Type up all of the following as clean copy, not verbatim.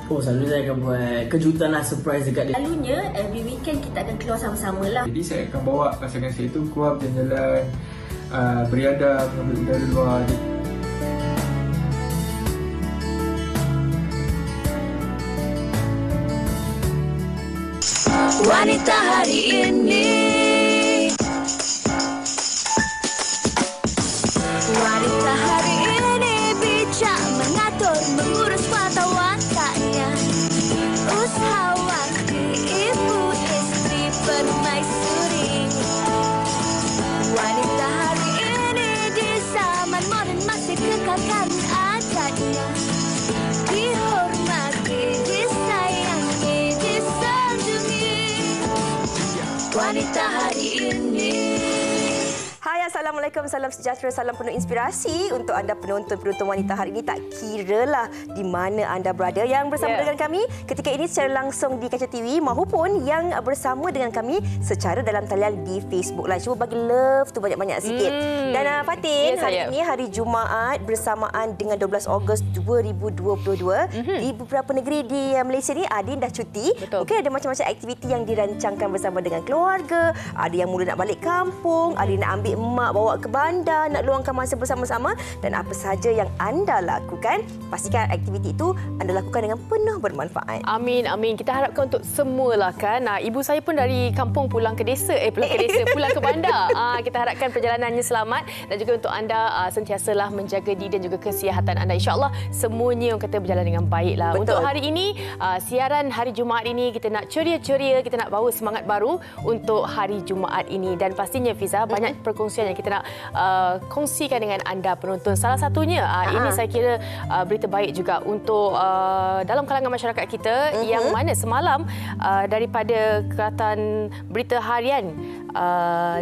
Oh, selalu saya akan buat kejutan lah, surprise dekat dia. Selalunya every weekend kita akan keluar sama-sama lah. Jadi saya akan bawa pasangan saya itu keluar berjalan-jalan, beriadah, mengambil udara luar. Wanita hari ini. Wanita hari ini bijak mengatur, mengurus mata wataknya. Usahawati, ibu istri, permaisuri. Wanita hari ini di zaman modern masih kekalkan adatnya. Dihormati, disayangi, disanjungi. Wanita hari ini. Hai, Assalamualaikum, salam sejahtera, salam penuh inspirasi untuk anda penonton-penonton wanita hari ini. Tak kiralah di mana anda berada yang bersama dengan kami ketika ini secara langsung di Kaca TV maupun yang bersama dengan kami secara dalam talian di Facebook Live. Cuba bagi love tu banyak-banyak sikit. Dan Fatin, hari ini hari Jumaat bersamaan dengan 12 Ogos 2022. Di beberapa negeri di Malaysia ni Adin dah cuti. Mungkin ada macam-macam aktiviti yang dirancangkan bersama dengan keluarga. Ada yang mula nak balik kampung, ada yang nak ambil mak bawa ke bandar, nak luangkan masa bersama-sama. Dan apa sahaja yang anda lakukan, pastikan aktiviti itu anda lakukan dengan penuh bermanfaat. Amin, amin. Kita harapkan untuk semualah kan. Ibu saya pun dari kampung pulang ke desa, pulang ke bandar. Kita harapkan perjalanannya selamat dan juga untuk anda sentiasalah menjaga diri dan juga kesihatan anda. InsyaAllah semuanya yang kata berjalan dengan baiklah. Untuk hari ini, siaran hari Jumaat ini kita nak ceria-ceria, kita nak bawa semangat baru untuk hari Jumaat ini. Dan pastinya Fiza, banyak perkongsian yang kita nak kongsikan dengan anda penonton. Salah satunya ini saya kira berita baik juga untuk dalam kalangan masyarakat kita yang mana semalam daripada Keratan Berita Harian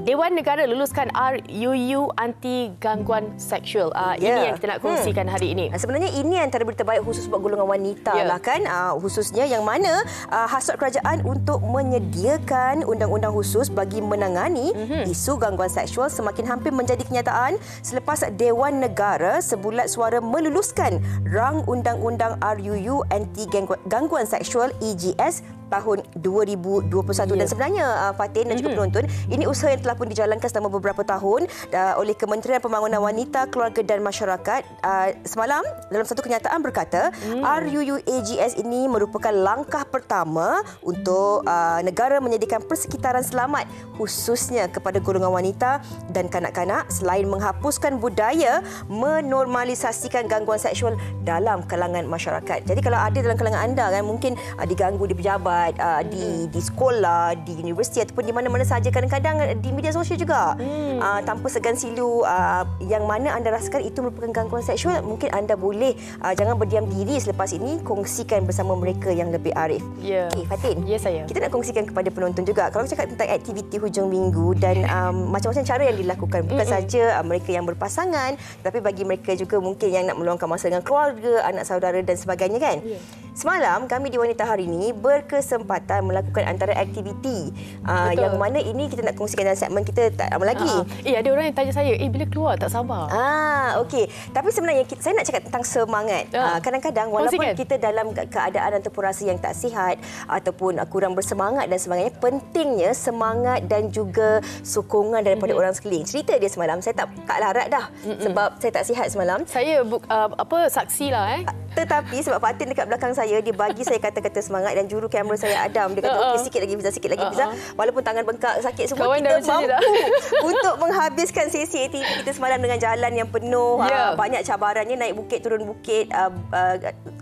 Dewan Negara luluskan RUU anti gangguan seksual. Ini yang kita nak kongsikan hari ini. Sebenarnya ini antara berita baik khusus buat golongan wanita lah kan, khususnya yang mana hasrat kerajaan untuk menyediakan undang-undang khusus bagi menangani isu gangguan seksual semakin hampir menjadi kenyataan selepas Dewan Negara sebulat suara meluluskan rang undang-undang RUU anti gangguan seksual EGS tahun 2021. Dan sebenarnya Fatin dan juga penonton, ini usaha yang telah pun dijalankan selama beberapa tahun oleh Kementerian Pembangunan Wanita, Keluarga dan Masyarakat. Semalam dalam satu kenyataan berkata RUU AGS ini merupakan langkah pertama untuk negara menyediakan persekitaran selamat khususnya kepada golongan wanita dan kanak-kanak selain menghapuskan budaya menormalisasikan gangguan seksual dalam kalangan masyarakat. Jadi kalau ada dalam kalangan anda kan mungkin diganggu di pejabat, di sekolah, di universiti ataupun di mana-mana sahaja, kadang-kadang di media sosial juga tanpa segan silu yang mana anda rasakan itu merupakan gangguan seksual, mungkin anda boleh jangan berdiam diri selepas ini, kongsikan bersama mereka yang lebih arif. Okay, Fatin, saya. kita nak kongsikan kepada penonton juga kalau cakap tentang aktiviti hujung minggu dan macam-macam cara yang dilakukan, bukan saja mereka yang berpasangan, tapi bagi mereka juga mungkin yang nak meluangkan masa dengan keluarga, anak saudara dan sebagainya kan. Semalam kami di Wanita Hari Ini berkesempatan melakukan antara aktiviti yang mana ini kita nak kongsikan dalam segmen kita tak lama lagi. Ada orang yang tanya saya, bila keluar tak sabar. Okey. Tapi sebenarnya saya nak cakap tentang semangat. Kadang-kadang walaupun kita dalam keadaan ataupun rasa yang tak sihat ataupun kurang bersemangat dan sebagainya, pentingnya semangat dan juga sokongan daripada orang sekeliling. Cerita dia semalam, saya tak larat dah sebab saya tak sihat semalam. Saya saksilah Tetapi sebab Fatin dekat belakang saya, dia bagi saya kata-kata semangat dan juru kamera saya Adam, dia kata okey, sikit lagi Fiza, sikit lagi Fiza. Walaupun tangan bengkak sakit semua, kita mampu untuk menghabiskan sesi aktiviti kita semalam dengan jalan yang penuh banyak cabarannya, naik bukit, turun bukit,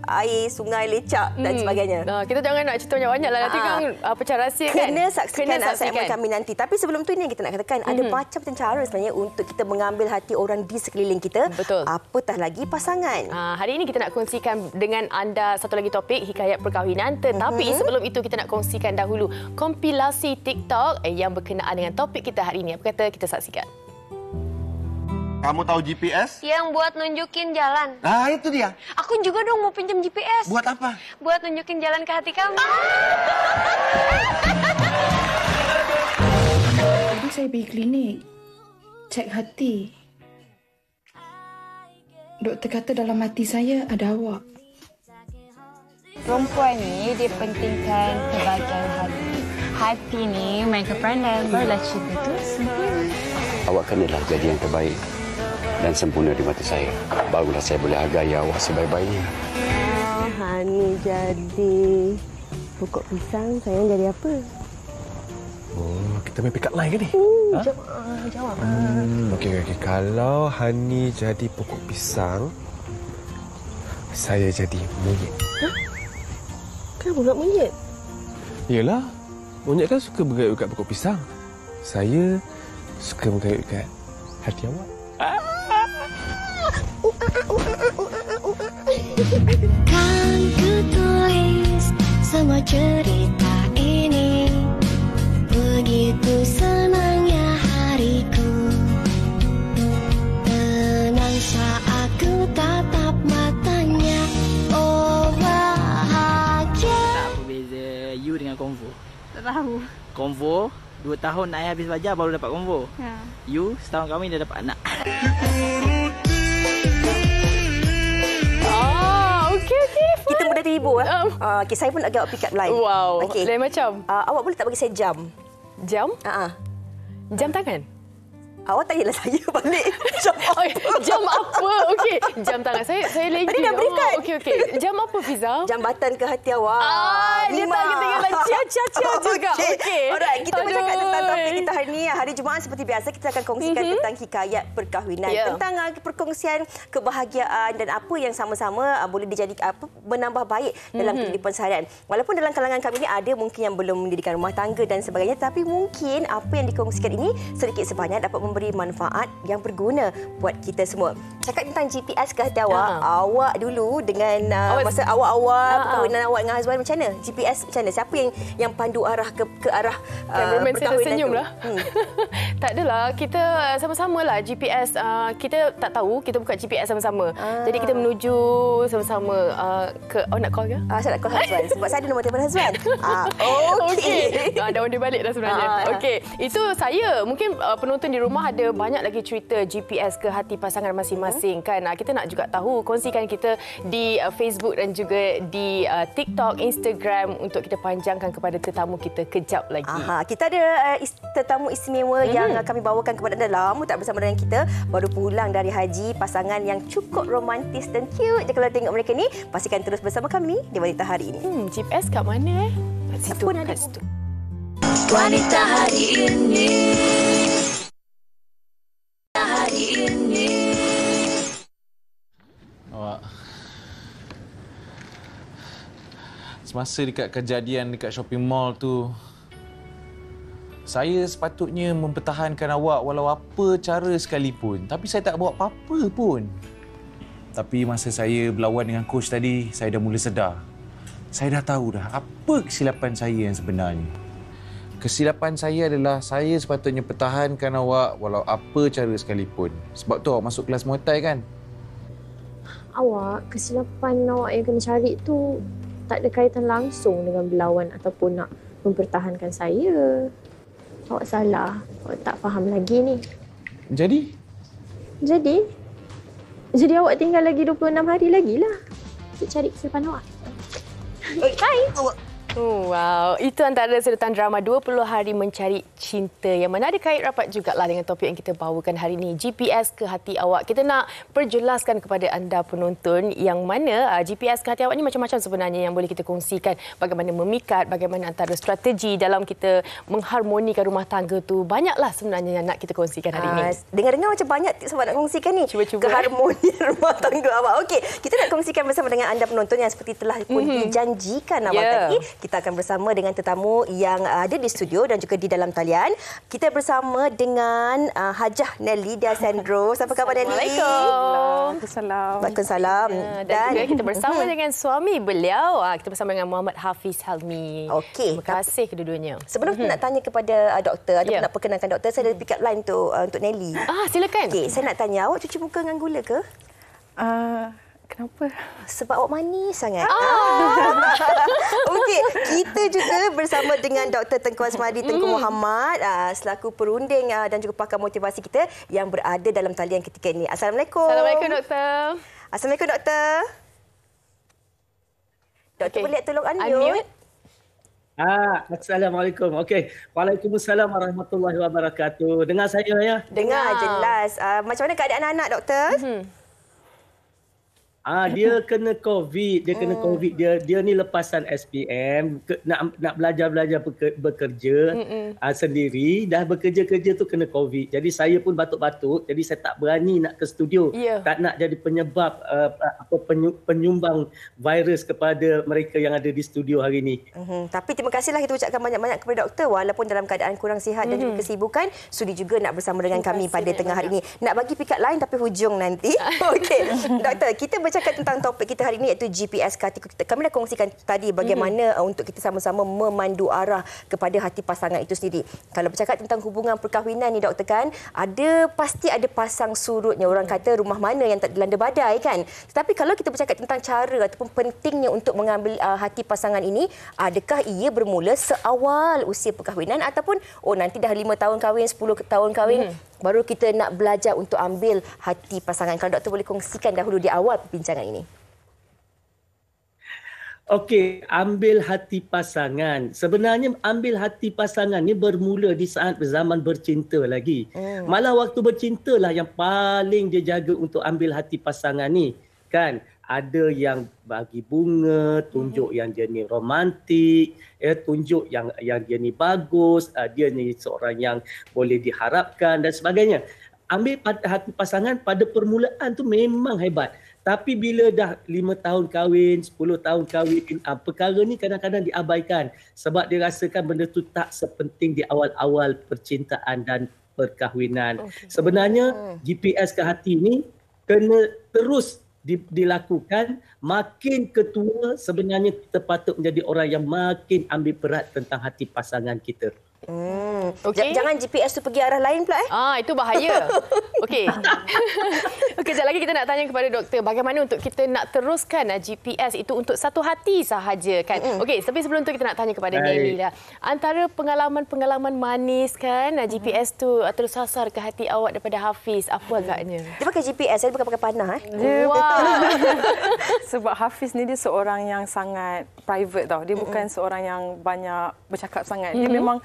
air, sungai, lecak dan sebagainya. Kita jangan nak cerita banyak-banyak lah, nanti kan pecah rahsia kan. Kena saksikan segmen kami nanti. Tapi sebelum tu ini yang kita nak katakan, ada macam-macam cara sebenarnya untuk kita mengambil hati orang di sekeliling kita. Apatah lagi pasangan. Hari ini kita nak kongsikan dengan anda satu lagi topik, hikayat perkahwinan. Tetapi sebelum itu kita nak kongsikan dahulu kompilasi TikTok yang berkenaan dengan topik kita hari ini. Apa kata kita saksikan? Kamu tahu GPS? Yang buat nunjukin jalan. Nah, itu dia. Aku juga dong mau pinjam GPS. Buat apa? Buat nunjukin jalan ke hati kamu. Tadi saya pergi klinik, cek hati. Doktor kata dalam hati saya ada awak. Perempuan ni dia pentingkan kebahagiaan hati. Hati ni mainkan peranan, barulah cinta tu sempurna. Awak kenalah jadi yang terbaik dan sempurna di mata saya. Barulah saya boleh hargai awak sebaik-baiknya. Hani jadi pokok pisang, sayang jadi apa? Oh, kita main pick up line ke ni? Jawab. Okey. Kalau Hani jadi pokok pisang, saya jadi monyet. Kenapa nak monyet? Yelah, monyet kan suka bergayut kat pokok pisang. Saya suka bergayut kat hati awak. Kan ku tulis semua cerita ini. Begitu senangnya hariku. Tenang saat ku tatap matanya. Oh bahagia. Tak apa beza you dengan Konvo? Tak tahu. Konvo 2 tahun nak habis belajar baru dapat Konvo. Ya. You setahun kahwin dah dapat anak. Okey. Kita mudah terhibur. Okey, saya pun nak jawab pick up line. Wow. Okey. Lain macam. Awak boleh tak bagi saya jam? Jam? Jam tangan? Awak tanyalah saya balik. Jam apa? Jam apa? Okey. Jam tangan. Saya lagi. Tadi dah berikan. Okey. Jam apa, Fiza? Jambatan ke hati awak. Dia tak ketinggalan cia-cia juga. Okey. Alright, kita bercakap tentang topik kita hari ini. Hari Jumaat seperti biasa kita akan kongsikan tentang hikayat perkahwinan. Tentang perkongsian kebahagiaan dan apa yang sama-sama boleh dijadikan menambah baik dalam kehidupan seharian. Walaupun dalam kalangan kami ini ada mungkin yang belum mendirikan rumah tangga dan sebagainya, tapi mungkin apa yang dikongsikan ini sedikit sebanyak dapat memberi manfaat yang berguna buat kita semua. Cakap tentang GPS ke hati awak, awak dulu dengan masa awal-awal perkahwinan awak dengan husband macam mana? GPS macam mana? Siapa yang pandu arah ke arah Cameron saya tersenyum tu? lah. Tak adalah, kita sama-sama lah GPS. Kita tak tahu, kita buka GPS sama-sama. Jadi kita menuju sama-sama ke... nak call ke? Saya nak call husband sebab saya ada nombor telefon husband. Okey. Dah on dia balik dah sebenarnya. Okey. Itu saya. Mungkin penonton di rumah ada banyak lagi cerita GPS ke hati pasangan masing-masing kan. Kita nak juga tahu, kongsikan kita di Facebook dan juga di TikTok, Instagram untuk kita panjangkan kepada tetamu kita kejap lagi. Kita ada tetamu istimewa yang kami bawakan kepada anda. Lama tak bersama dengan kita, baru pulang dari haji, pasangan yang cukup romantis dan cute je kalau tengok mereka ni. Pastikan terus bersama kami di Wanita Hari ini. GPS kat mana Kat situ. Kat situ. Wanita Hari Ini. Hari ini. Awak semasa dekat kejadian dekat shopping mall tu, saya sepatutnya mempertahankan awak walau apa cara sekalipun. Tapi saya tak buat apa-apa pun. Tapi masa saya berlawan dengan coach tadi, saya dah mula sedar. Saya dah tahu dah apa kesilapan saya yang sebenarnya. Kesilapan saya adalah saya sepatutnya pertahankan awak walau apa cara sekalipun. Sebab tu awak masuk kelas Muay Thai kan? Awak, kesilapan awak yang kena cari tu tak ada kaitan langsung dengan berlawan ataupun nak mempertahankan saya. Awak salah. Awak tak faham lagi ni. Jadi? Jadi awak tinggal lagi 26 hari lagi lah untuk cari kesilapan awak. Hai! Wow, itu antara sedetan drama 20 Hari Mencari Cinta yang mana ada kait rapat jugalah dengan topik yang kita bawakan hari ini, GPS ke hati awak. Kita nak perjelaskan kepada anda penonton yang mana GPS ke hati awak ni macam-macam sebenarnya yang boleh kita kongsikan. Bagaimana memikat, bagaimana antara strategi dalam kita mengharmonikan rumah tangga tu. Banyaklah sebenarnya yang nak kita kongsikan hari ini. Dengar-dengar macam banyak tips awak nak kongsikan ni. Cuba-cuba. Keharmonian rumah tangga awak. Okey, kita nak kongsikan bersama dengan anda penonton yang seperti telah pun dijanjikan awal tadi. Kita akan bersama dengan tetamu yang ada di studio dan juga di dalam talian. Kita bersama dengan Hajah Nelly Dia Sandro. Apa khabar Nelly? Waalaikumsalam. Waalaikumsalam. Dan juga kita bersama dengan suami beliau. Kita bersama dengan Muhammad Hafiz Helmi. Okey. Terima kasih kedua-duanya. Sebelum nak tanya kepada doktor, ataupun nak perkenalkan doktor, saya ada pick up line tu untuk Nelly. Silakan. Okey, saya nak tanya, awak cuci muka dengan gula ke? Kenapa? Sebab awak manis sangat. Okey, kita juga bersama dengan Dr. Tengku Asmadi Tengku Muhammad selaku perunding dan juga pakar motivasi kita yang berada dalam talian ketika ini. Assalamualaikum. Assalamualaikum, Doktor. Assalamualaikum, Doktor. Doktor boleh tolong unmute? Assalamualaikum. Okey. Waalaikumsalam warahmatullahi wabarakatuh. Dengar saya ya? Dengar jelas. Macam mana keadaan anak, doktor? Dia kena COVID. Dia ni lepasan SPM, nak belajar bekerja sendiri, dah bekerja tu kena COVID. Jadi saya pun batuk-batuk, jadi saya tak berani nak ke studio. Tak nak jadi penyebab penyumbang virus kepada mereka yang ada di studio hari ini. Tapi terima kasihlah kita ucapkan banyak-banyak kepada doktor walaupun dalam keadaan kurang sihat dan juga kesibukan, sudi juga nak bersama dengan kami pada tengah hari ini. Nak bagi pikat lain tapi hujung nanti. Okey. Doktor, kita bercakap tentang topik kita hari ini iaitu GPS ke hati. Kami dah kongsikan tadi bagaimana untuk kita sama-sama memandu arah kepada hati pasangan itu sendiri. Kalau bercakap tentang hubungan perkahwinan ni doktor kan, pasti ada pasang surutnya. Orang kata rumah mana yang tak dilanda badai kan. Tetapi kalau kita bercakap tentang cara ataupun pentingnya untuk mengambil hati pasangan ini, adakah ia bermula seawal usia perkahwinan ataupun nanti dah 5 tahun kahwin, 10 tahun kahwin, baru kita nak belajar untuk ambil hati pasangan. Kalau doktor boleh kongsikan dahulu di awal perbincangan ini. Okey, ambil hati pasangan. Sebenarnya ambil hati pasangan ni bermula di saat zaman bercinta lagi. Malah waktu bercinta lah yang paling dia jaga untuk ambil hati pasangan ni. Kan? Ada yang bagi bunga, tunjuk yang dia ni romantik, tunjuk yang dia ni bagus, dia ni seorang yang boleh diharapkan dan sebagainya. Ambil hati pasangan pada permulaan tu memang hebat. Tapi bila dah 5 tahun kahwin, 10 tahun kahwin, perkara ni kadang-kadang diabaikan sebab dia rasakan benda tu tak sepenting di awal-awal percintaan dan perkahwinan. Sebenarnya GPS ke hati ni kena terus dilakukan. Makin ketua, sebenarnya kita patut menjadi orang yang makin ambil berat tentang hati pasangan kita. Jangan GPS tu pergi arah lain pula itu bahaya. Okey. Kejap lagi kita nak tanya kepada doktor bagaimana untuk kita nak teruskan GPS itu untuk satu hati sahaja kan. Okey, tapi sebelum tu kita nak tanya kepada Nelly dah. Antara pengalaman manis kan GPS tu tersasar ke hati awak daripada Hafiz, apa agaknya? Dia pakai GPS, dia bukan pakai panah Sebab Hafiz ni dia seorang yang sangat private tau. Dia bukan seorang yang banyak bercakap sangat. Dia memang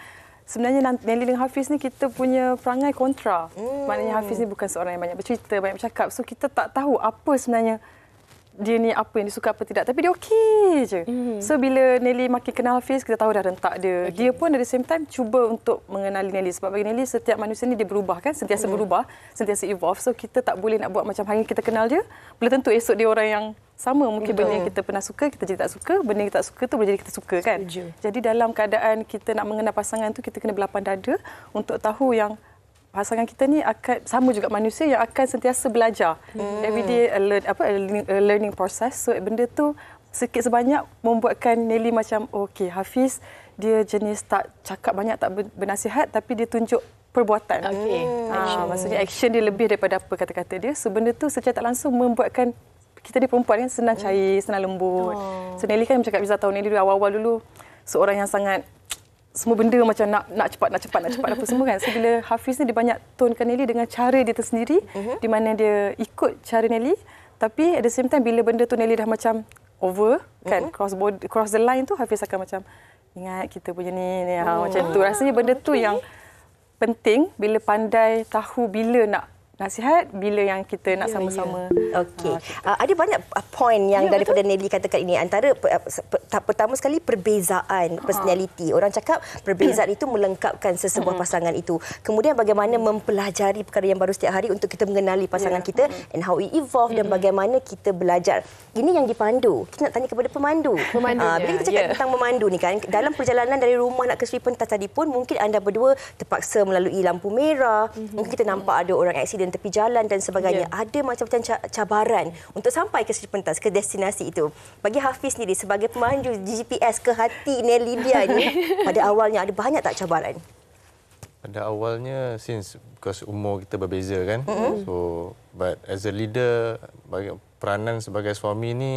sebenarnya Nelly dengan Hafiz ni kita punya perangai kontra. Maknanya Hafiz ni bukan seorang yang banyak bercerita, banyak bercakap. So kita tak tahu apa sebenarnya dia ni apa yang dia suka apa tidak. Tapi dia okey je. So bila Nelly makin kenal Hafiz, kita tahu dah rentak dia. Dia pun at the same time cuba untuk mengenali Nelly. Sebab bagi Nelly setiap manusia ni dia berubah kan. Sentiasa berubah, sentiasa evolve. So kita tak boleh nak buat macam hari ni kita kenal dia. Belum tentu esok dia orang yang sama. Mungkin benda yang kita pernah suka, kita jadi tak suka. Benda yang kita tak suka tu boleh jadi kita suka kan. Jadi dalam keadaan kita nak mengenal pasangan tu, kita kena berlapang dada untuk tahu yang pasangan kita ni akan sama juga manusia yang akan sentiasa belajar. Everyday learning process. So benda tu sikit sebanyak membuatkan Nelly macam okey, Hafiz dia jenis tak cakap banyak, tak bernasihat tapi dia tunjuk perbuatan. Maksudnya action dia lebih daripada apa kata-kata dia. So benda tu secara tak langsung membuatkan kita ni perempuan kan senang cair, senang lembut. So Nelly kan bercakap Izzah tahu Nelly awal-awal dulu seorang yang sangat semua benda macam nak cepat apa semua kan. So bila Hafiz ni dia banyak tonkan Nelly dengan cara dia tersendiri di mana dia ikut cara Nelly, tapi at the same time bila benda tu Nelly dah macam over kan, cross the line tu Hafiz akan macam ingat kita punya ni macam tu. Rasanya benda tu yang penting bila pandai tahu bila nak nasihat, bila yang kita nak sama-sama. Okey. Ada banyak poin yang daripada Nelly katakan ini. Antara pertama sekali perbezaan personality. Orang cakap perbezaan itu melengkapkan sesebuah pasangan itu. Kemudian bagaimana mempelajari perkara yang baru setiap hari untuk kita mengenali pasangan kita and how we evolve dan bagaimana kita belajar. Ini yang dipandu. Kita nak tanya kepada pemandu. Bila kita cakap tentang memandu ni kan, dalam perjalanan dari rumah nak ke Sri Pentas tadi pun mungkin anda berdua terpaksa melalui lampu merah. Mungkin kita nampak ada orang aksiden tepi jalan dan sebagainya. Ada macam-macam cabaran untuk sampai ke Sri Pentas, ke destinasi itu. Bagi Hafiz sendiri sebagai pemandu GPS ke hati Nelly dia ni, pada awalnya ada banyak tak cabaran? Pada awalnya because umur kita berbeza kan. So but as a leader, peranan sebagai suami ni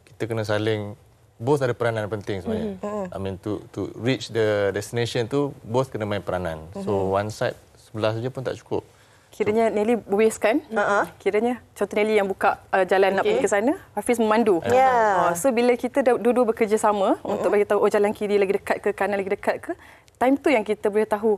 kita kena saling, both ada peranan penting sebenarnya. I mean to reach the destination tu both kena main peranan. So one side sebelah saja pun tak cukup. Kiranya Nelly waste kan? Kiranya contoh Nelly yang buka jalan nak pergi ke sana, Hafiz memandu. So bila kita dua-dua bekerjasama untuk bagi tahu jalan kiri lagi dekat ke, kanan lagi dekat ke, time tu yang kita boleh tahu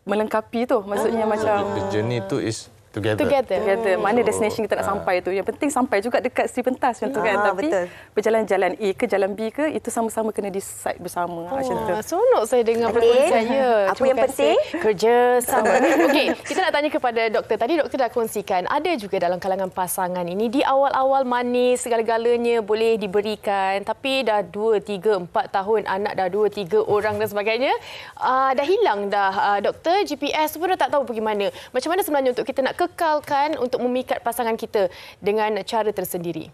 melengkapi tu. Maksudnya macam The journey tu is together. Mana destination kita nak sampai tu. Yang penting sampai juga dekat Sri Pentas macam tu kan. Tapi berjalan jalan A ke jalan B ke, itu sama-sama kena decide bersama. Macam tu. Seronok saya dengar perkongsian saya. Apa yang penting? Kerjasama. Okey, kita nak tanya kepada doktor. Tadi doktor dah kongsikan, ada juga dalam kalangan pasangan ini di awal-awal manis segala-galanya boleh diberikan, tapi dah 2, 3, 4 tahun anak dah 2, 3 orang dan sebagainya, dah hilang dah doktor, GPS pun dah tak tahu bagaimana. Macam mana sebenarnya untuk kita nak kekalkan untuk memikat pasangan kita dengan cara tersendiri?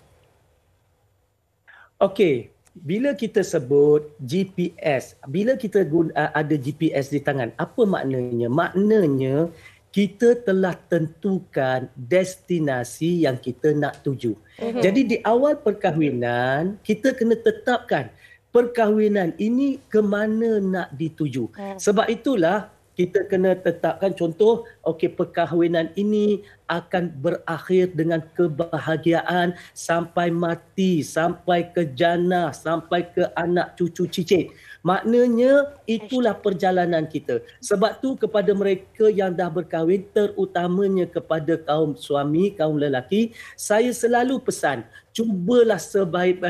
Okey, bila kita sebut GPS, bila kita ada GPS di tangan, apa maknanya? Maknanya kita telah tentukan destinasi yang kita nak tuju. Jadi di awal perkahwinan, kita kena tetapkan perkahwinan ini ke mana nak dituju. Sebab itulah kita kena tetapkan contoh, perkahwinan ini akan berakhir dengan kebahagiaan sampai mati, sampai ke jannah, sampai ke anak cucu cicit. Maknanya itulah perjalanan kita. Sebab tu kepada mereka yang dah berkahwin, terutamanya kepada kaum suami, kaum lelaki, saya selalu pesan, cubalah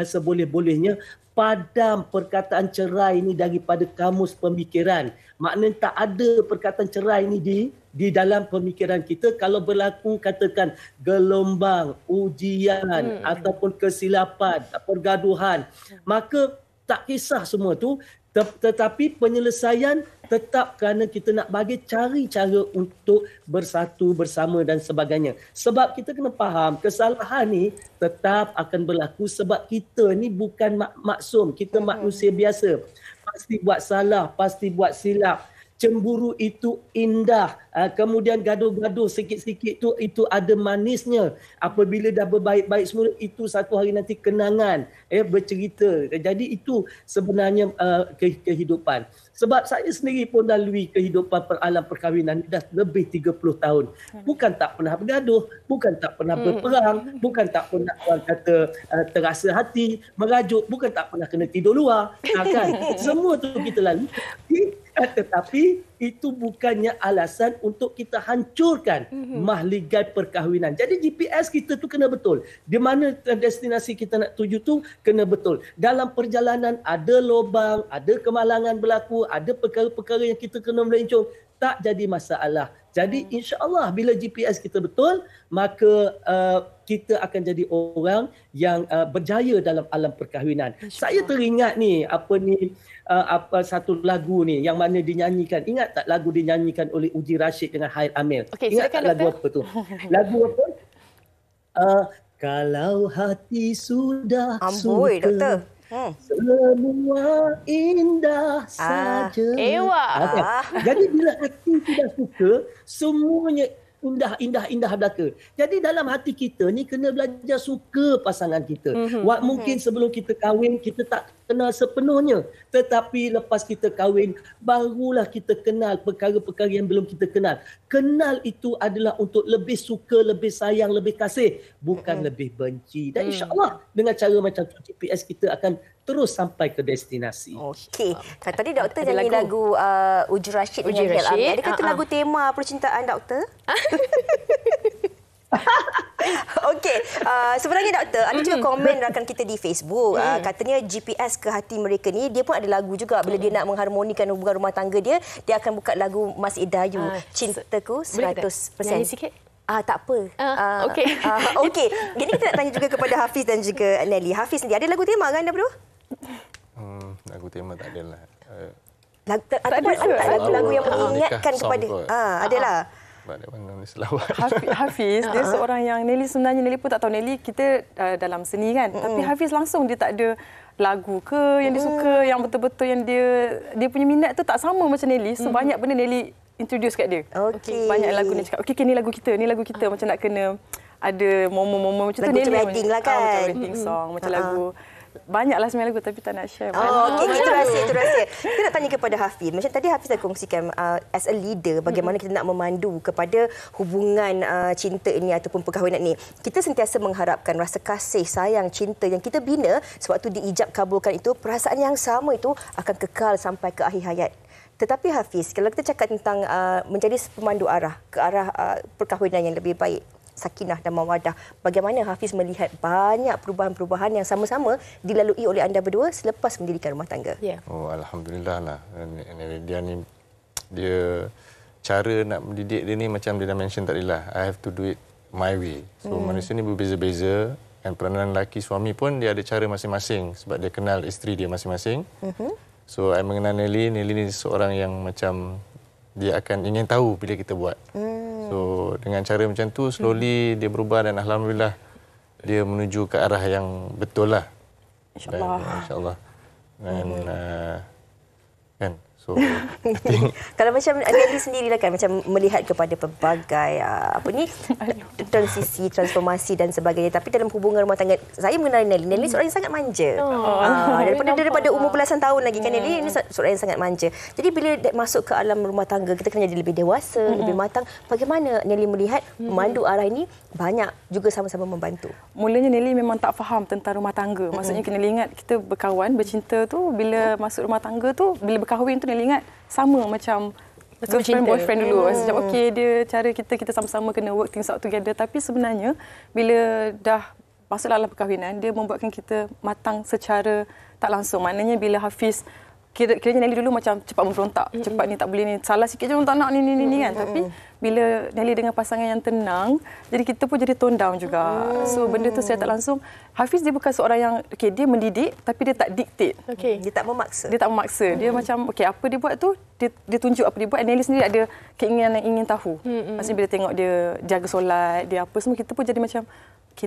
seboleh-bolehnya padam perkataan cerai ini daripada kamus pemikiran. Maknanya tak ada perkataan cerai ini di dalam pemikiran kita. Kalau berlaku katakan gelombang, ujian ataupun kesilapan, pergaduhan, maka tak kisah semua tu, tetapi penyelesaian tetap kerana kita nak bagi cari cara untuk bersatu bersama dan sebagainya. Sebab kita kena faham kesalahan ni tetap akan berlaku sebab kita ni bukan maksum, kita manusia biasa. Pasti buat salah, pasti buat silap. Cemburu itu indah. Kemudian gaduh-gaduh sikit-sikit tu itu ada manisnya. Apabila dah berbaik-baik semula, itu satu hari nanti kenangan bercerita. Jadi itu sebenarnya kehidupan. Sebab saya sendiri pun lalui kehidupan alam perkahwinan dah lebih 30 tahun. Bukan tak pernah bergaduh, bukan tak pernah berperang, bukan tak pernah orang kata terasa hati, merajuk, bukan tak pernah kena tidur luar. Kan? Semua tu kita lalui. Tetapi itu bukannya alasan untuk kita hancurkan mahligai perkahwinan. Jadi GPS kita tu kena betul. Di mana destinasi kita nak tuju tu kena betul. Dalam perjalanan ada lubang, ada kemalangan berlaku, ada perkara-perkara yang kita kena melencong, tak jadi masalah. Jadi insya-Allah bila GPS kita betul, maka kita akan jadi orang yang berjaya dalam alam perkahwinan. Saya teringat ni satu lagu ni yang mana dinyanyikan. Ingat tak lagu dinyanyikan oleh Uji Rashid dengan Hair Amil? Ingat tak lagu apa tu? Lagu apa? Kalau hati sudah Amboi, suka, doktor. Semua indah saja. Jadi bila hati sudah suka, semuanya indah belaka. Jadi dalam hati kita ni kena belajar suka pasangan kita. Mungkin sebelum kita kahwin kita tak kenal sepenuhnya, tetapi lepas kita kahwin barulah kita kenal perkara-perkara yang belum kita kenal. Kenal itu adalah untuk lebih suka, lebih sayang, lebih kasih, bukan lebih benci. Dan insya-Allah dengan cara macam tu GPS kita akan terus sampai ke destinasi. Okey. Tadi doktor nyanyi lagu Uji Rashid dengan Hair Amil. Adakah itu lagu tema percintaan doktor? Okey, sebenarnya doktor, ada juga komen rakan kita di Facebook. Katanya GPS ke hati mereka ni, dia pun ada lagu juga. Bila dia nak mengharmonikan hubungan rumah tangga dia, dia akan buka lagu Mas Idayu, Cintaku 100%. Nyanyi sikit? Tak apa. Okey. Okey. Jadi kita nak tanya juga kepada Hafiz dan juga Nelly. Hafiz sendiri, ada lagu tema kan anda berdua? Lagu tema tak ada lah. Lagu yang mengingatkan kepada... adalah. Hafiz, dia seorang yang Nelly sebenarnya Nelly pun tak tahu. Nelly kita dalam seni kan. Tapi Hafiz langsung dia tak ada lagu ke yang dia suka, yang betul-betul yang dia punya minat tu tak sama macam Nelly. So banyak benda Nelly introduce kat dia. Banyak lagu dia cakap, okey ni lagu kita. Macam nak kena ada momen-momen macam tu. Lagu wedding lah kan. Macam wedding song, macam lagu Banyaklah sebenarnya lagu tapi tak nak share. Okey, itu rahsia. Kita nak tanya kepada Hafiz. Macam tadi Hafiz dah kongsikan as a leader bagaimana kita nak memandu kepada hubungan cinta ini ataupun perkahwinan ini. Kita sentiasa mengharapkan rasa kasih, sayang, cinta yang kita bina sewaktu diijab kabulkan itu, perasaan yang sama itu akan kekal sampai ke akhir hayat. Tetapi Hafiz, kalau kita cakap tentang menjadi pemandu arah ke arah perkahwinan yang lebih baik, sakinah dan mawadah, bagaimana Hafiz melihat banyak perubahan-perubahan yang sama-sama dilalui oleh anda berdua selepas mendirikan rumah tangga? Oh, alhamdulillah lah. Dia cara nak mendidik dia ni macam dia dah mention tadi lah. I have to do it my way. So manusia ni berbeza-beza, dan peranan lelaki suami pun dia ada cara masing-masing sebab dia kenal isteri dia masing-masing. So I mengenal Nelly ni seorang yang macam dia akan ingin tahu bila kita buat. So dengan cara macam tu slowly dia berubah dan alhamdulillah dia menuju ke arah yang betul lah. InsyaAllah. Dan kan. So kalau macam Nelly sendirilah kan macam melihat kepada pelbagai transisi, transformasi dan sebagainya, tapi dalam hubungan rumah tangga saya mengenal Nelly seorang yang sangat manja. Daripada umur belasan tahun lagi kan Nelly ini seorang yang sangat manja. Jadi bila masuk ke alam rumah tangga kita kena jadi lebih dewasa, lebih matang. Bagaimana Nelly melihat memandu arah ini banyak juga sama-sama membantu? Mulanya Nelly memang tak faham tentang rumah tangga. Maksudnya Nelly ingat kita berkawan, bercinta tu bila masuk rumah tangga tu, bila berkahwin tu Nelly ingat sama macam girlfriend boyfriend dulu. Macam okey dia cara kita sama-sama kena work things out together, tapi sebenarnya bila dah masuk dalam perkahwinan dia membuatkan kita matang secara tak langsung. Maknanya bila Hafiz kiranya Nelly dulu macam cepat memberontak, cepat ni tak boleh ni, salah sikit je tak nak ni kan. Tapi bila Nelly dengan pasangan yang tenang, jadi kita pun jadi tone down juga. So benda tu secara tak langsung Hafiz dia bukan seorang yang dia mendidik tapi dia tak dictate. Dia tak memaksa. Dia macam apa dia buat tu dia tunjuk apa dia buat. Nelly sendiri ada keinginan yang ingin tahu. Maksudnya bila tengok dia jaga solat, dia apa semua, kita pun jadi macam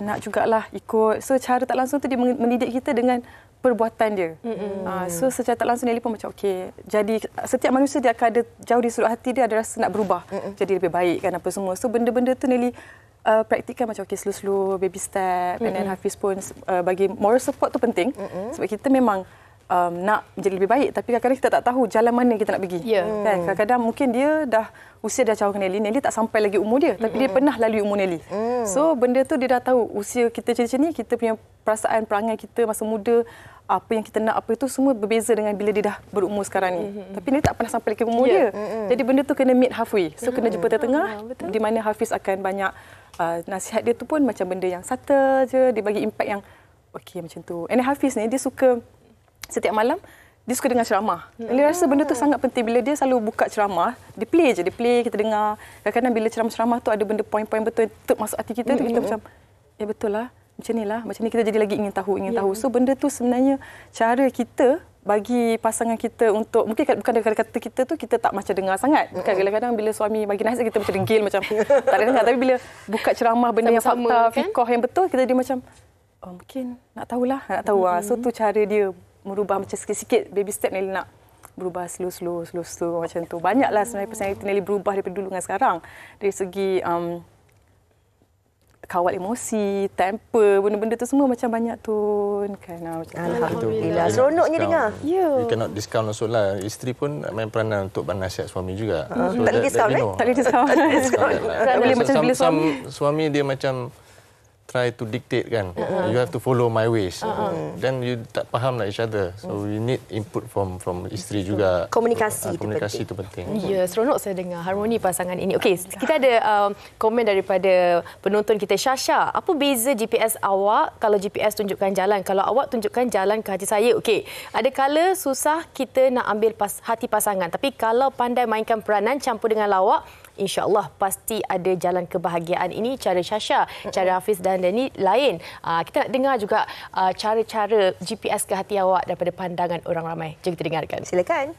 nak jugalah ikut. So cara tak langsung tu dia mendidik kita dengan perbuatan dia. So secara tak langsung Nelly pun macam jadi setiap manusia dia akan ada jauh di sudut hati dia ada rasa nak berubah jadi lebih baik kan apa semua. So benda-benda tu Nelly praktikkan macam slow-slow, baby step. And then Hafiz pun bagi moral support tu penting. Sebab kita memang nak menjadi lebih baik, tapi kadang-kadang kita tak tahu jalan mana kita nak pergi. Kan? Kadang-kadang mungkin dia usia dah jauh dengan Nelly tak sampai lagi umur dia, tapi dia pernah lalui umur Nelly. So benda tu dia dah tahu usia kita macam ni, kita punya perasaan perangai kita masa muda, apa yang kita nak, apa itu semua berbeza dengan bila dia dah berumur sekarang ni. Tapi Nelly tak pernah sampai lagi umur dia. Jadi benda tu kena meet halfway. So kena jumpa tengah di mana Hafiz akan banyak nasihat dia tu pun macam benda yang subtle je, dia bagi impact yang macam tu. And Hafiz ni dia suka setiap malam dia suka dengar ceramah. Dia rasa benda tu sangat penting. Bila dia selalu buka ceramah, dia play, kita dengar. Kadang-kadang bila ceramah tu ada benda poin-poin betul yang masuk hati kita, kita macam betul lah. Macam ni lah. Macam ni kita jadi lagi ingin tahu. So benda tu sebenarnya cara kita bagi pasangan kita untuk, mungkin bukan kata-kata kita tu kita tak macam dengar sangat. Bukan kadang-kadang bila suami bagi nasihat kita macam degil macam tak ada dengar. Tapi bila buka ceramah benda yang fakta, fiqh yang betul, kita dia macam mungkin nak tahulah, nak tahu. So tu cara dia merubah macam sikit-sikit baby step Nelly nak berubah slow macam tu. Banyaklah sebenarnya personality Nelly berubah daripada dulu dengan sekarang. Dari segi kawal emosi, temper, benda-benda tu semua macam banyak tu kan. Alhamdulillah. Seronoknya dengar. You cannot discount also lah. Isteri pun main peranan untuk nasihat suami juga. So tak boleh discount Tak boleh discount. Tak boleh macam bila suami dia macam try to dictate kan. You have to follow my ways. Then you tak faham lah each other. So we need input from isteri juga. Komunikasi itu penting. Ya, seronok saya dengar harmoni pasangan ini. Okey, kita ada komen daripada penonton kita. Syasha, apa beza GPS awak kalau GPS tunjukkan jalan? Kalau awak tunjukkan jalan ke hati saya. Okey, ada kala susah kita nak ambil hati pasangan. Tapi kalau pandai mainkan peranan campur dengan lawak, InsyaAllah pasti ada jalan kebahagiaan. Ini cara Syasha, cara Hafiz dan Danny lain. Kita nak dengar juga cara-cara GPS ke hati awak daripada pandangan orang ramai. Jom kita dengarkan. Silakan.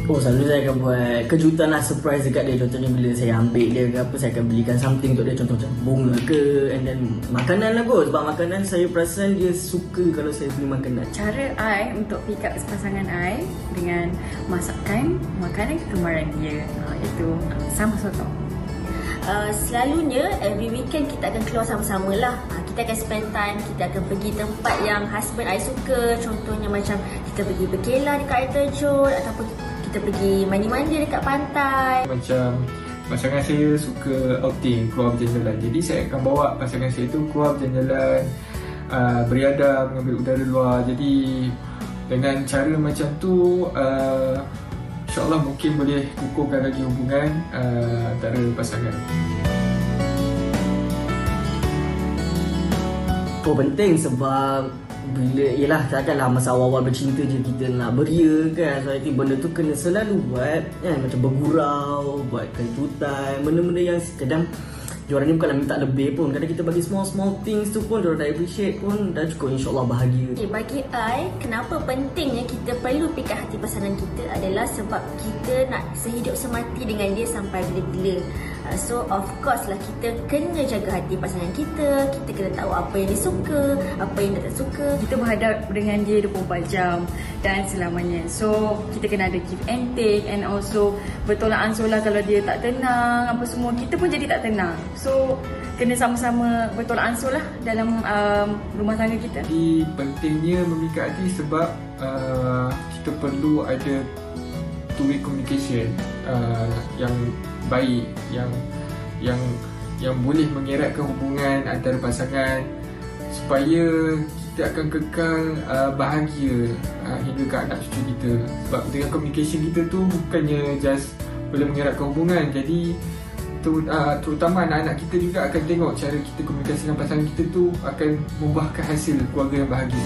Oh, selalu saya akan buat kejutan lah, surprise dekat dia. Contohnya bila saya ambil dia ke apa, saya akan belikan something untuk dia. Contoh macam bunga ke, and then makanan lah kot. Sebab makanan saya perasan dia suka kalau saya beli makanan. Cara I untuk pick up pasangan I dengan masakan, makanan kegemaran dia. Itu sama soto. Selalunya every weekend kita akan keluar sama-sama lah. Kita akan spend time, kita akan pergi tempat yang husband I suka. Contohnya macam kita pergi berkelah dekat air terjun, ataupun kita pergi mandi-mandi dekat pantai. Macam pasangan saya suka outing, keluar berjalan-jalan. Jadi saya akan bawa pasangan saya tu keluar berjalan-jalan, beriadam, mengambil udara luar. Jadi dengan cara macam tu, InsyaAllah mungkin boleh kukuhkan lagi hubungan antara pasangan. Oh, penting sebab bila, yelah takkanlah masa awal-awal bercinta je kita nak beria kan. So I think benda tu kena selalu buat kan, macam bergurau, buat kejutan, benda-benda yang kadang diorang ni bukanlah minta lebih pun. Kadang kita bagi small things tu pun diorang dah appreciate pun, dah cukup insyaAllah bahagia. Bagi I, kenapa pentingnya kita perlu pikat hati pasangan kita adalah sebab kita nak sehidup semati dengan dia sampai bila-bila. So of course lah kita kena jaga hati pasangan kita. Kita kena tahu apa yang dia suka, apa yang dia tak suka. Kita berhadap dengan dia 24 jam dan selamanya. So kita kena ada give and take, and also bertolak ansur lah kalau dia tak tenang apa semua, kita pun jadi tak tenang. So kena sama-sama bertolak ansur lah dalam rumah tangga kita. Jadi pentingnya memikat hati sebab kita perlu ada two-way communication yang baik, yang boleh mengeratkan hubungan antara pasangan supaya kita akan kekal bahagia hingga ke anak cucu kita. Sebab dengan communication kita tu bukannya just boleh mengeratkan hubungan, jadi terutama anak-anak kita juga akan tengok cara kita komunikasi dengan pasangan kita tu akan membuahkan hasil keluarga yang bahagia.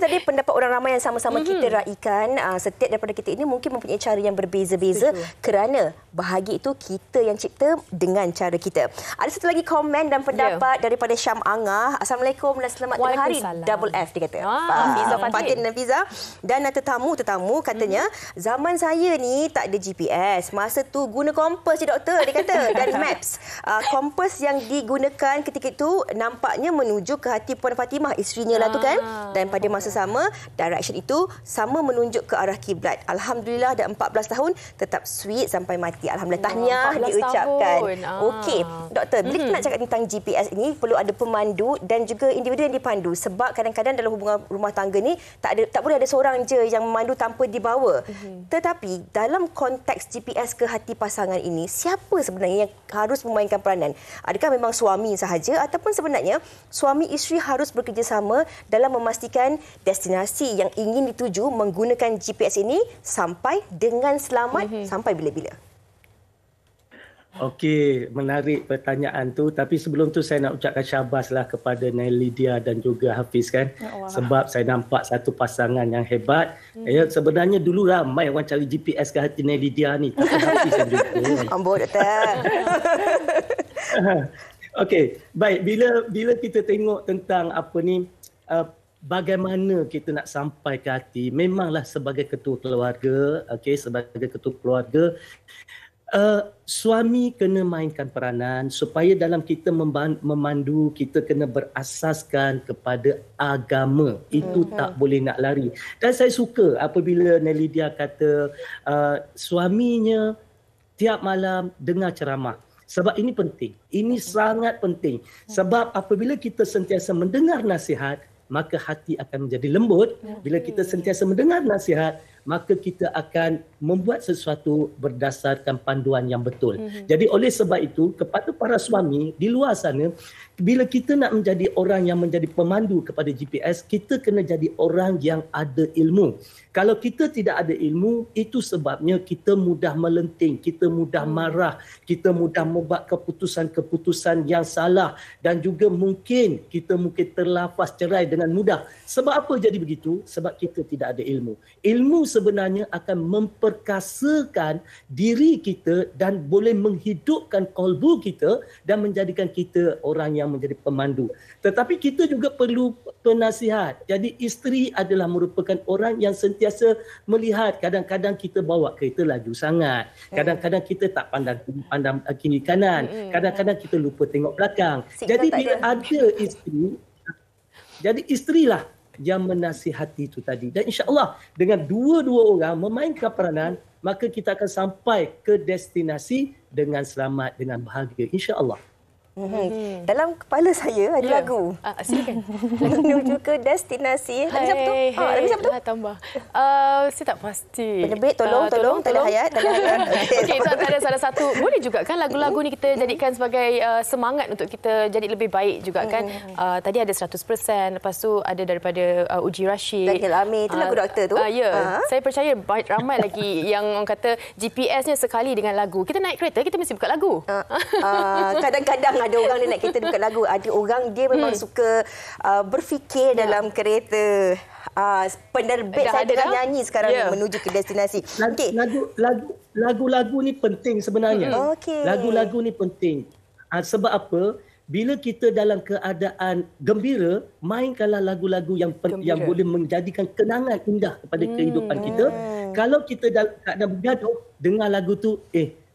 Tadi pendapat orang ramai yang sama-sama kita raikan, setiap daripada kita ini mungkin mempunyai cara yang berbeza-beza kerana bahagia itu kita yang cipta dengan cara kita. Ada satu lagi komen dan pendapat daripada Syam Angah. Assalamualaikum dan selamat tengah hari. Double F dia kata. Fatin Nafiza. Dan tetamu katanya, zaman saya ni tak ada GPS. Masa tu guna kompas je doktor, dia kata. Dan maps. Kompas yang digunakan ketika itu nampaknya menuju ke hati Puan Fatimah, isterinya lah tu kan. Dan pada masa sama, direction itu sama menunjuk ke arah kiblat. Alhamdulillah dah 14 tahun tetap sweet sampai mati. Alhamdulillah, tahniah diucapkan. Okey, doktor, bila kita nak cakap tentang GPS ini perlu ada pemandu dan juga individu yang dipandu, sebab kadang-kadang dalam hubungan rumah tangga ni tak boleh ada seorang je yang memandu tanpa dibawa. Tetapi dalam konteks GPS ke hati pasangan ini, siapa sebenarnya yang harus memainkan peranan? Adakah memang suami sahaja ataupun sebenarnya suami isteri harus bekerjasama dalam memastikan destinasi yang ingin dituju menggunakan GPS ini sampai dengan selamat sampai bila-bila? Okey, menarik pertanyaan tu. Tapi sebelum tu saya nak ucapkan syabaslah kepada Nailydia dan juga Hafiz kan. Sebab saya nampak satu pasangan yang hebat. Sebenarnya dulu ramai orang cari GPS ke hati Nailydia ni. Tapi Hafiz yang juga. Amboi, doktor. Okey, baik. Bila kita tengok tentang apa ni, bagaimana kita nak sampai ke hati, memanglah sebagai ketua keluarga, sebagai ketua keluarga, suami kena mainkan peranan supaya dalam kita memandu, kita kena berasaskan kepada agama. Itu tak boleh nak lari. Dan saya suka apabila Nailydia kata suaminya tiap malam dengar ceramah. Sebab ini penting. Ini sangat penting. Sebab apabila kita sentiasa mendengar nasihat, maka hati akan menjadi lembut. Bila kita sentiasa mendengar nasihat, maka kita akan membuat sesuatu berdasarkan panduan yang betul. Jadi oleh sebab itu, kepada para suami di luar sana, bila kita nak menjadi orang yang menjadi pemandu kepada GPS, kita kena jadi orang yang ada ilmu. Kalau kita tidak ada ilmu, itu sebabnya kita mudah melenting, kita mudah marah, kita mudah membuat keputusan-keputusan yang salah, dan juga kita mungkin terlafaz cerai dengan mudah. Sebab apa jadi begitu? Sebab kita tidak ada ilmu. Ilmu sebenarnya akan memperkasakan diri kita dan boleh menghidupkan kalbu kita dan menjadikan kita orang yang menjadi pemandu. Tetapi kita juga perlu penasihat. Jadi isteri adalah merupakan orang yang sentiasa melihat. Kadang-kadang kita bawa kereta laju sangat. Kadang-kadang kita tak pandang kiri kanan. Kadang-kadang kita lupa tengok belakang. Jadi bila ada isteri, jadi isterilah yang menasihati itu tadi. Dan insya-Allah dengan dua-dua orang memainkan peranan, maka kita akan sampai ke destinasi dengan selamat, dengan bahagia, insya-Allah. Dalam kepala saya ada lagu. Silakan. Menuju ke destinasi. Lagu siapa tu? Lagu siapa tu? Tambah. Saya tak pasti. Penerbit, tolong. Tanda Hayat. Okey, itu antara salah satu. Boleh juga kan lagu-lagu ni kita jadikan sebagai semangat untuk kita jadi lebih baik juga kan. Tadi ada 100%. Lepas tu ada daripada Uji Rashid. Daniel Amir. Itu lagu doktor tu? Ya. Saya percaya ramai lagi yang orang kata GPS-nya sekali dengan lagu. Kita naik kereta, kita mesti buka lagu. Kadang-kadang ada orang dia naik kereta dekat lagu. Ada orang dia memang suka berfikir dalam kereta. Penerbit saya tengah nyanyi sekarang menuju ke destinasi. Lagu-lagu ni penting sebenarnya. Lagu-lagu ni penting. Sebab apa? Bila kita dalam keadaan gembira, mainkanlah lagu-lagu yang boleh menjadikan kenangan indah kepada kehidupan kita. Kalau kita dalam keadaan bergaduh, dengar lagu tu,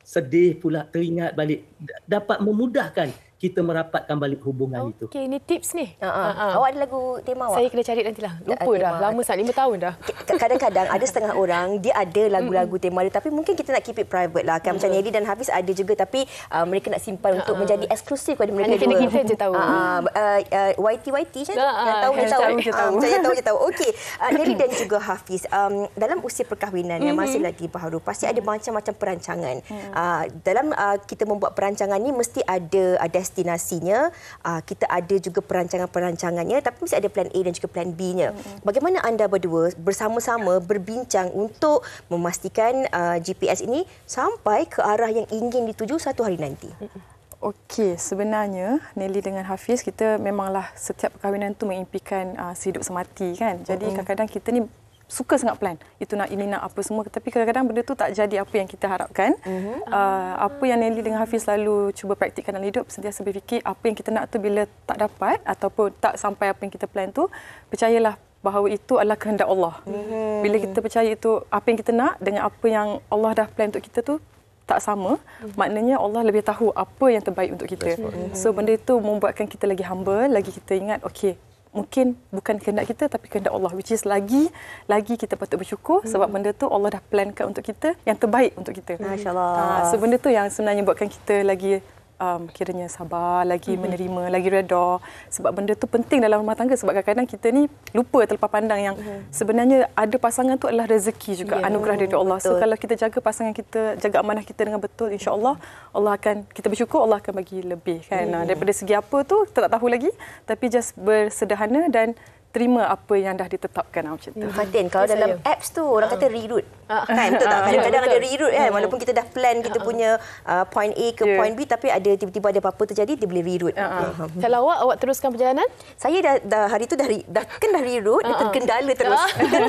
sedih pula, teringat balik, dapat memudahkan kita merapatkan balik hubungan itu. Okey, ini tips ni. Awak ada lagu tema awak? Saya kena cari nantilah. Lupa dah. Lama sangat, 5 tahun dah. Kadang-kadang ada setengah orang, dia ada lagu-lagu tema dia, tapi mungkin kita nak keep it private lah. Kan? Macam Nelly dan Hafiz ada juga, tapi mereka nak simpan untuk menjadi eksklusif kepada mereka dua. Hanya kita je tahu. YT macam yang tahu je tahu. Saya tahu je tahu. Okey, Nelly dan juga Hafiz, dalam usia perkahwinan yang masih lagi baru, pasti ada macam-macam perancangan. Dalam kita membuat perancangan ni mesti ada destinasinya, kita ada juga perancangan-perancangannya, tapi mesti ada plan A dan juga plan B-nya. Bagaimana anda berdua bersama-sama berbincang untuk memastikan GPS ini sampai ke arah yang ingin dituju satu hari nanti? Okey, sebenarnya Nelly dengan Hafiz, kita memanglah setiap perkahwinan tu mengimpikan sehidup semati kan. Jadi kadang-kadang kita ni suka sangat plan. Itu nak ini nak apa semua, tapi kadang-kadang benda tu tak jadi apa yang kita harapkan. Apa yang Nelly dengan Hafiz selalu cuba praktikkan dalam hidup, sentiasa berfikir apa yang kita nak tu bila tak dapat ataupun tak sampai apa yang kita plan tu, percayalah bahawa itu adalah kehendak Allah. Bila kita percaya itu apa yang kita nak dengan apa yang Allah dah plan untuk kita tu tak sama, maknanya Allah lebih tahu apa yang terbaik untuk kita. So benda itu membuatkan kita lagi humble, lagi kita ingat okey, mungkin bukan kehendak kita tapi kehendak Allah, which is lagi kita patut bersyukur sebab benda tu Allah dah plankan untuk kita yang terbaik untuk kita. Masya-Allah. So benda tu yang sebenarnya buatkan kita lagi kiranya sabar, lagi menerima, lagi redha, sebab benda tu penting dalam rumah tangga. Sebab kadang-kadang kita ni lupa terlepas pandang yang sebenarnya ada pasangan tu adalah rezeki juga, anugerah dari Allah. So kalau kita jaga pasangan kita, jaga amanah kita dengan betul, insya-Allah Allah akan, kita bersyukur Allah akan bagi lebih kan. Daripada segi apa tu kita tak tahu lagi, tapi just bersederhana dan terima apa yang dah ditetapkan macam tu. Fatin, kalau dalam apps tu orang kata reroute. Kan betul tak? Kadang-kadang ada reroute kan, walaupun kita dah plan kita punya point A ke point B, tapi ada tiba-tiba ada apa-apa terjadi, dia boleh reroute. Kalau awak teruskan perjalanan? Saya dah hari tu dah reroute, dia terkendala terus.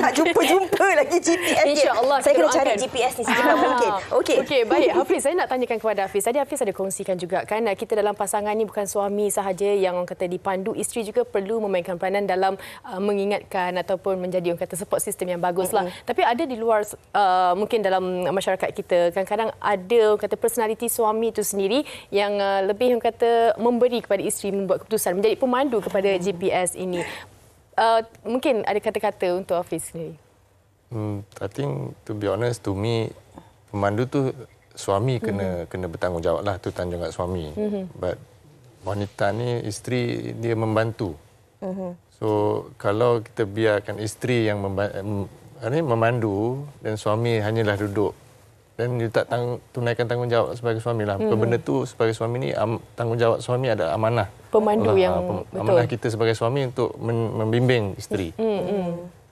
Tak jumpa lagi GPS dia. InsyaAllah saya kena cari GPS ni secepat mungkin. Okey, baik. Hafiz, saya nak tanyakan kepada Hafiz. Tadi Hafiz ada kongsikan juga kan, kita dalam pasangan ni bukan suami sahaja yang orang kata dipandu, isteri juga perlu memainkan peranan dalam mengingatkan ataupun menjadi orang kata support system yang baguslah. Tapi ada di luar mungkin dalam masyarakat kita, kadang-kadang ada orang kata personality suami itu sendiri yang lebih orang kata memberi kepada isteri membuat keputusan, menjadi pemandu kepada GPS ini. Mungkin ada kata-kata untuk Hafiz sendiri. I think to be honest, to me pemandu tu suami kena bertanggungjawablah, tu tanggungjawab suami. But wanita ni, isteri dia membantu. So kalau kita biarkan isteri yang memandu dan suami hanyalah duduk, dan dia tak tunaikan tanggungjawab sebagai suami lah. Benda tu sebagai suami ni, tanggungjawab suami ada amanah. Pemandu yang betul. Amanah kita sebagai suami untuk membimbing isteri.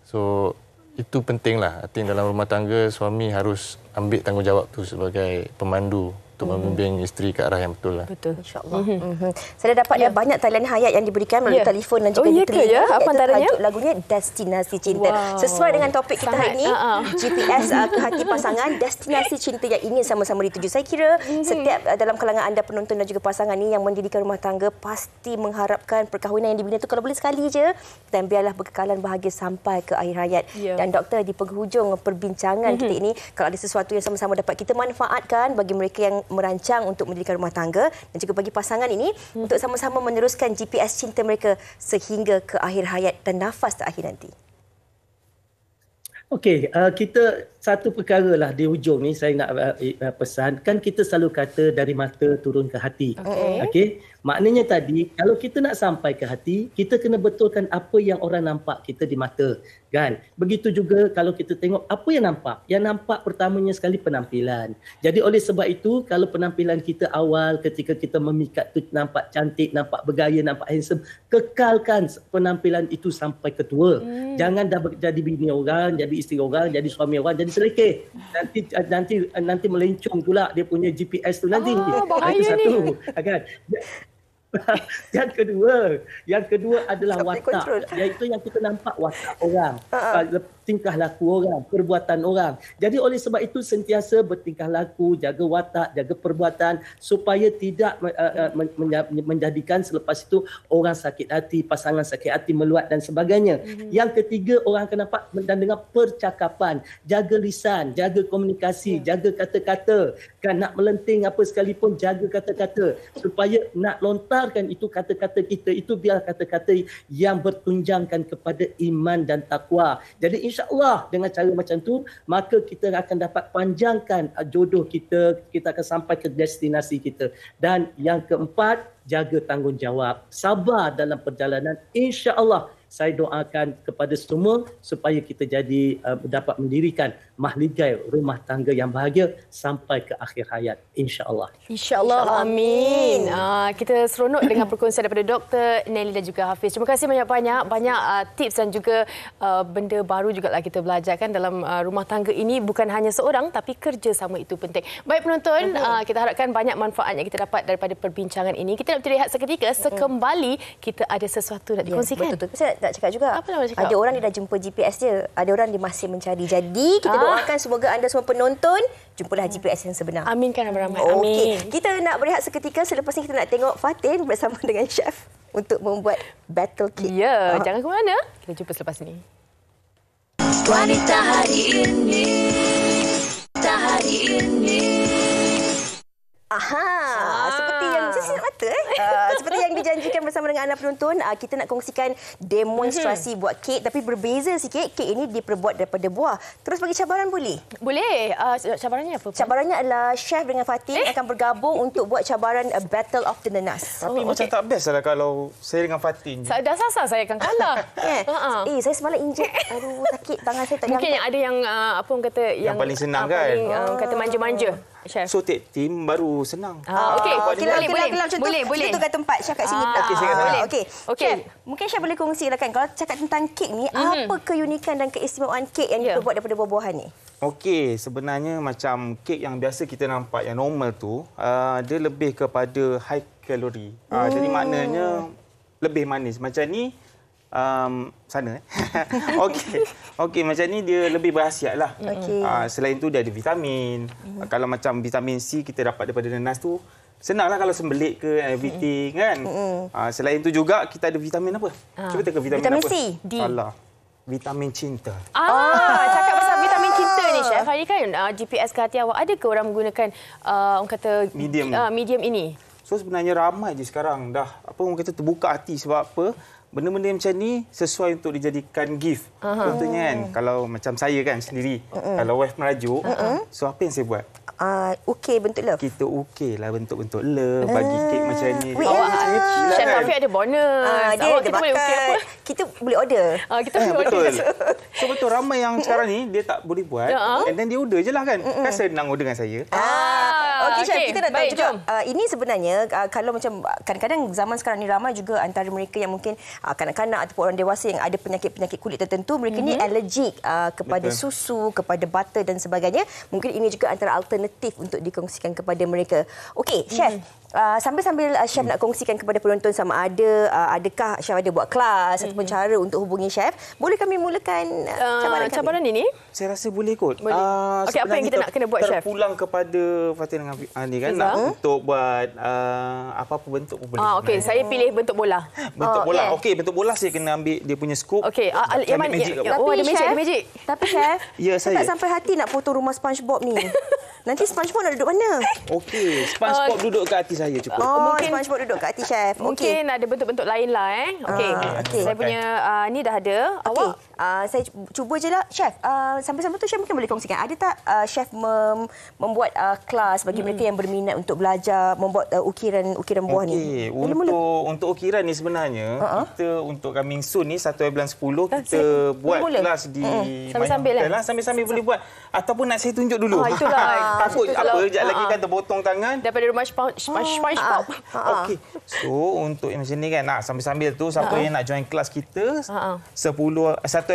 So itu pentinglah. I think dalam rumah tangga suami harus ambil tanggungjawab tu sebagai pemandu untuk membimbing isteri ke arah yang betul lah. Betul. InsyaAllah. Saya dah dapat banyak talian hayat yang diberikan melalui telefon dan juga di telinga. Apa antaranya? Tajuk lagunya Destinasi Cinta. Sesuai dengan topik kita hari ini, GPS ke hati pasangan, destinasi cinta yang ingin sama-sama dituju. Saya kira setiap dalam kalangan anda penonton dan juga pasangan ni yang mendirikan rumah tangga pasti mengharapkan perkahwinan yang dibina itu kalau boleh sekali je dan biarlah berkekalan bahagia sampai ke akhir hayat. Dan doktor, di penghujung perbincangan kita ini, kalau ada sesuatu yang sama-sama dapat kita manfaatkan bagi mereka yang merancang untuk mendirikan rumah tangga dan juga bagi pasangan ini untuk sama-sama meneruskan GPS cinta mereka sehingga ke akhir hayat dan nafas terakhir nanti. Okey, kita satu perkara lah di hujung ni saya nak pesan. Kan kita selalu kata dari mata turun ke hati. Okey. Maknanya tadi, kalau kita nak sampai ke hati, kita kena betulkan apa yang orang nampak kita di mata. Kan? Begitu juga kalau kita tengok apa yang nampak. Yang nampak pertamanya sekali penampilan. Jadi oleh sebab itu, kalau penampilan kita awal ketika kita memikat tu nampak cantik, nampak bergaya, nampak handsome, kekalkan penampilan itu sampai ke tua. Jangan dah jadi bini orang, jadi isteri orang, jadi suami orang, jadi selekeh. Nanti melencong pula dia punya GPS tu nanti. Itu satu. Kan? Yang kedua adalah watak, iaitu yang kita nampak watak orang, tingkah laku orang, perbuatan orang. Jadi oleh sebab itu sentiasa bertingkah laku, jaga watak, jaga perbuatan supaya tidak menjadikan selepas itu orang sakit hati, pasangan sakit hati, meluat dan sebagainya. Yang ketiga, orang akan nampak dan dengar percakapan, jaga lisan, jaga komunikasi, jaga kata-kata. Kan nak melenting apa sekalipun, jaga kata-kata supaya nak lontarkan itu kata-kata kita, itu biar kata-kata yang bertunjangkan kepada iman dan takwa. Jadi insya-Allah dengan cara macam tu, maka kita akan dapat panjangkan jodoh kita, kita akan sampai ke destinasi kita. Dan yang keempat, jaga tanggungjawab, sabar dalam perjalanan. Insya-Allah saya doakan kepada semua supaya kita jadi dapat mendirikan mahligai rumah tangga yang bahagia sampai ke akhir hayat, insya-Allah. Insya-Allah, amin. Kita seronok dengan perkongsian daripada Dr. Nelly dan juga Hafiz. Terima kasih banyak tips dan juga benda baru jugalah kita belajar kan dalam rumah tangga ini. Bukan hanya seorang tapi kerjasama itu penting. Baik penonton, kita harapkan banyak manfaat yang kita dapat daripada perbincangan ini. Kita nak berehat seketika, sekembali kita ada sesuatu nak dikongsikan. Betul. Saya nak cakap juga. Ada orang dia dah jumpa GPS dia, ada orang dia masih mencari. Jadi kita doakan semoga anda semua penonton jumpalah GPS yang sebenar. Aminkan ramai-ramai. Amin. Kita nak berehat seketika, selepas ni kita nak tengok Fatin bersama dengan chef untuk membuat battle cake. Ya, jangan ke mana. Kita jumpa selepas ni. Wanita hari ini. Seperti yang saya silap mata seperti yang dijanjikan bersama dengan anda penonton, kita nak kongsikan demonstrasi buat kek, tapi berbeza sikit. Kek ini diperbuat daripada buah. Terus bagi cabaran boleh? Boleh. Cabarannya apa? Cabarannya adalah chef dengan Fatin akan bergabung untuk buat cabaran Battle of the Nanas. Tapi macam tak best lah kalau saya dengan Fatin. Dah sasar saya akan kalah. Saya semalam injek. Aduh, sakit tangan saya tak. Mungkin yang ada yang apa orang kata yang paling senang kan? Kata manja-manja. Chef. So tag team baru senang. Boleh. Kita tukar tempat chef kat sini pula. Okey. Chef, mungkin chef boleh kongsilah kan kalau cakap tentang kek ni, apa keunikan dan keistimewaan kek yang dibuat daripada buah-buahan ni? Okey, sebenarnya macam kek yang biasa kita nampak yang normal tu, dia lebih kepada high kalori. Jadi maknanya lebih manis. Macam ni sana. Okey, macam ni dia lebih berkhasiat lah. Selain tu dia ada vitamin. Kalau macam vitamin C kita dapat daripada nanas tu, senanglah kalau sembelit ke everything kan. Selain tu juga kita ada vitamin apa? Cuba tengok vitamin apa? C, D. Alah. Vitamin cinta. Cakap pasal vitamin cinta ni chef. Hari kan GPS ke hati awak, ada ke orang menggunakan orang kata medium ini? So sebenarnya ramai je sekarang dah orang kata terbuka hati. Sebab apa? Benda-benda macam ni sesuai untuk dijadikan gift. Contohnya kan, kalau macam saya kan sendiri, kalau wife merajuk, so apa yang saya buat? Okey bentuk love. Kita okey lah bentuk-bentuk love, bagi kek macam ni. Chef Hafiz ada bonus. Dia ada bakat. Kita boleh order. Kita boleh order. So betul, ramai yang sekarang ni dia tak boleh buat. And then dia order je lah kan. Kan senang order dengan saya. Okey, Chef, Okey, kita dah tahu baik, juga. jom. Ini sebenarnya kalau macam kadang-kadang zaman sekarang ni ramai juga antara mereka yang mungkin kanak-kanak ataupun orang dewasa yang ada penyakit-penyakit kulit tertentu, mereka ni allergic kepada susu, kepada butter dan sebagainya. Mungkin ini juga antara alternatif untuk dikongsikan kepada mereka. Okey, Chef. Sambil-sambil Chef nak kongsikan kepada penonton sama ada adakah Chef ada buat kelas ataupun cara untuk hubungi Chef, boleh kami mulakan cabaran ini? Saya rasa boleh kot. Boleh. Okey, apa yang kita nak kena buat, Chef? Terpulang kepada Fatin dengan Ani kan, nak untuk buat apa-apa bentuk pun boleh. Okey, saya pilih bentuk bola. Bentuk bola. Okey, bentuk bola saya kena ambil dia punya scoop. Okey, yang mana? Ada magic. Tapi Chef, ya, saya tak sampai hati nak potong rumah SpongeBob ni. Nanti SpongeBob nak duduk mana? Okey, SpongeBob duduk kat hati saya cukup. Mungkin SpongeBob duduk kat hati Chef. Mungkin ada bentuk-bentuk lain lah Okey. Saya punya ni dah ada. Awak saya cuba je lah Chef. Sampai-sampai tu Chef mungkin boleh kongsikan. Ada tak Chef membuat kelas bagi mereka yang berminat untuk belajar membuat ukiran buah ni? Untuk ukiran ni sebenarnya kita untuk coming soon ni 1 bulan 10 kita buat kelas di sambil-sambil boleh buat ataupun nak saya tunjuk dulu. Itulah. Takut apa sekejap lagi kan terpotong tangan daripada rumah SpongeBob. Okey. So untuk yang macam ni kan sambil-sambil tu siapa yang nak join kelas kita 1